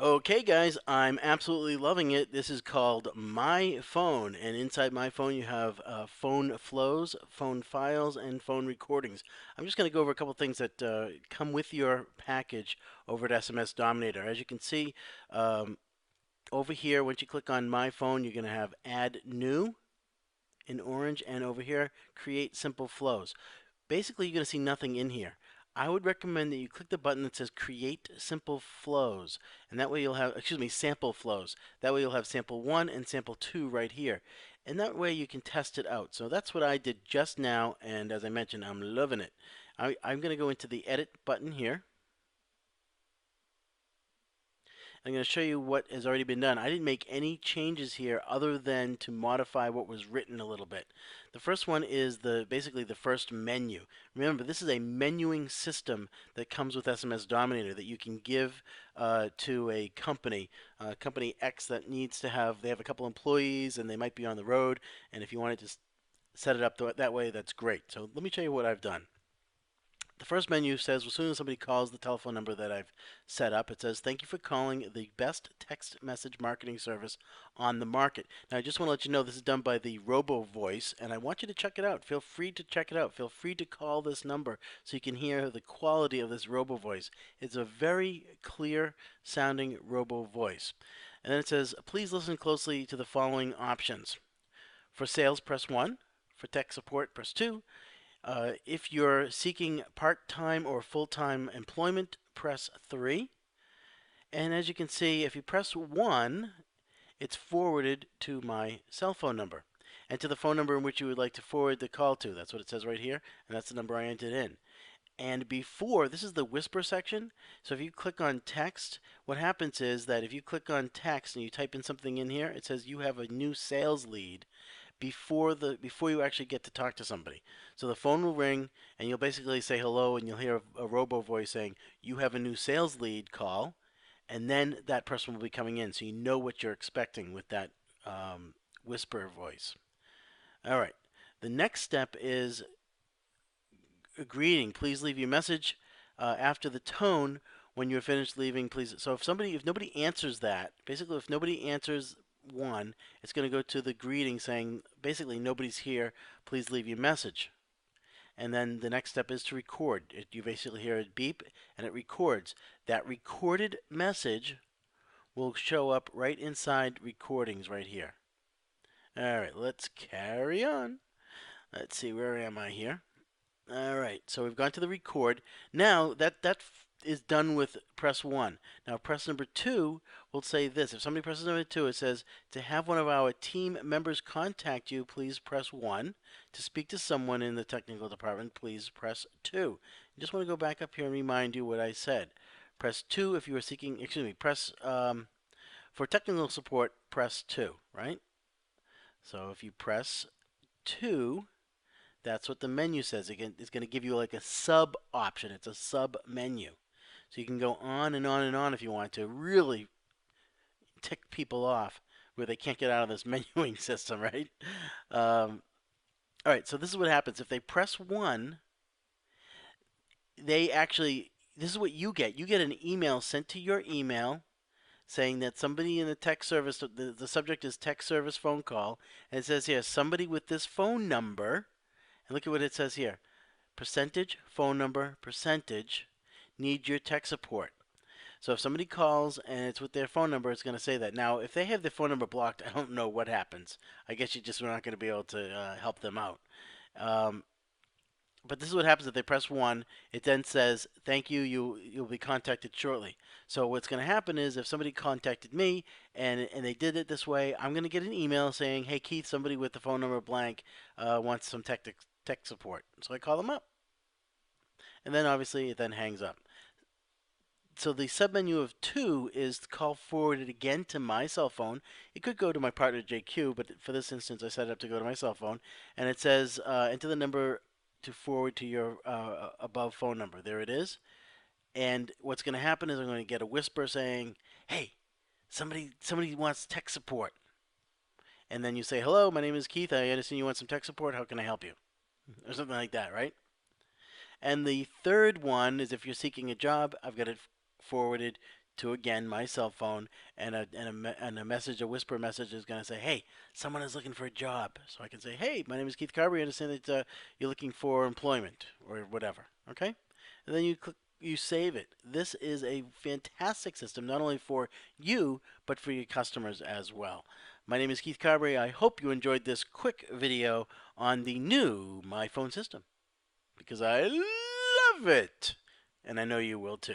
Okay, guys, I'm absolutely loving it. This is called My Phone, and inside My Phone, you have phone flows, phone files, and phone recordings. I'm just going to go over a couple things that come with your package over at SMS Dominator. As you can see, um, over here, once you click on My Phone, you're going to have Add New in orange, and over here, Create Simple Flows. Basically, you're going to see nothing in here. I would recommend that you click the button that says Create Simple Flows, and that way you'll have, excuse me, Sample Flows. That way you'll have Sample 1 and Sample 2 right here. And that way you can test it out. So that's what I did just now, and as I mentioned, I'm loving it. I'm going to go into the Edit button here. I'm going to show you what has already been done. I didn't make any changes here other than to modify what was written a little bit. The first one is basically the first menu. Remember, this is a menuing system that comes with SMS Dominator that you can give to a company, company X that needs to have, they have a couple employees and they might be on the road, and if you wanted to set it up that way, that's great. So let me show you what I've done. The first menu says, as soon as somebody calls the telephone number that I've set up, it says, thank you for calling the best text message marketing service on the market. Now, I just want to let you know this is done by the Robo Voice, and I want you to check it out. Feel free to check it out. Feel free to call this number so you can hear the quality of this Robo Voice. It's a very clear sounding Robo Voice. And then it says, please listen closely to the following options. For sales, press 1. For tech support, press 2. If you're seeking part-time or full-time employment, press 3. And as you can see, if you press 1, it's forwarded to my cell phone number and to the phone number in which you would like to forward the call to. That's what it says right here, and that's the number I entered in. And before, this is the whisper section. So if you click on text, what happens is that if you click on text and you type in something in here, it says you have a new sales lead before you actually get to talk to somebody. So the phone will ring and you'll basically say hello and you'll hear a robo voice saying you have a new sales lead call, and then that person will be coming in, so you know what you're expecting with that whisper voice. All right. The next step is a greeting. Please leave your message after the tone. When you're finished leaving, please. So if nobody answers that, basically, if nobody answers one, it's going to go to the greeting saying, basically, nobody's here. Please leave your message. And then the next step is to record. You basically hear it beep, and it records. That recorded message will show up right inside recordings right here. All right, let's carry on. Let's see, where am I here? All right, so we've gone to the record. Now that is done with press 1. Now press number 2 will say this. If somebody presses number 2, it says, to have one of our team members contact you, please press 1. To speak to someone in the technical department, please press 2. I just want to go back up here and remind you what I said. Press 2 if you are seeking, excuse me, for technical support, press 2, right? So if you press 2, that's what the menu says. Again, it's going to give you like a sub option. It's a sub menu. So you can go on and on and on if you want to really tick people off where they can't get out of this menuing system, right? All right, so this is what happens. If they press 1, this is what you get. You get an email sent to your email saying that somebody in the tech service, the subject is tech service phone call, and it says here, somebody with this phone number, and look at what it says here. Percentage, phone number, percentage, need your tech support. So if somebody calls and it's with their phone number, it's going to say that. Now, if they have their phone number blocked, I don't know what happens. I guess you just are not going to be able to help them out. Um, but this is what happens if they press 1. It then says, thank you, you'll be contacted shortly. So what's going to happen is if somebody contacted me and they did it this way, I'm going to get an email saying, hey, Keith, somebody with the phone number blank wants some tech support. So I call them up. And then obviously it then hangs up. So the submenu of 2 is call forwarded again to my cell phone. It could go to my partner JQ, but for this instance I set it up to go to my cell phone. And it says enter the number to forward to your above phone number. There it is. And what's going to happen is I'm going to get a whisper saying, hey, somebody wants tech support. And then you say, hello, my name is Keith. I understand you want some tech support. How can I help you? Or something like that, right? And the third one is if you're seeking a job, I've got it forwarded to, again, my cell phone, and a message, a whisper message is going to say, hey, someone is looking for a job. So I can say, hey, my name is Keith Carberry. I understand that you're looking for employment or whatever. Okay? And then you save it. This is a fantastic system, not only for you, but for your customers as well. My name is Keith Carberry. I hope you enjoyed this quick video on the new My Phone system, because I love it. And I know you will too.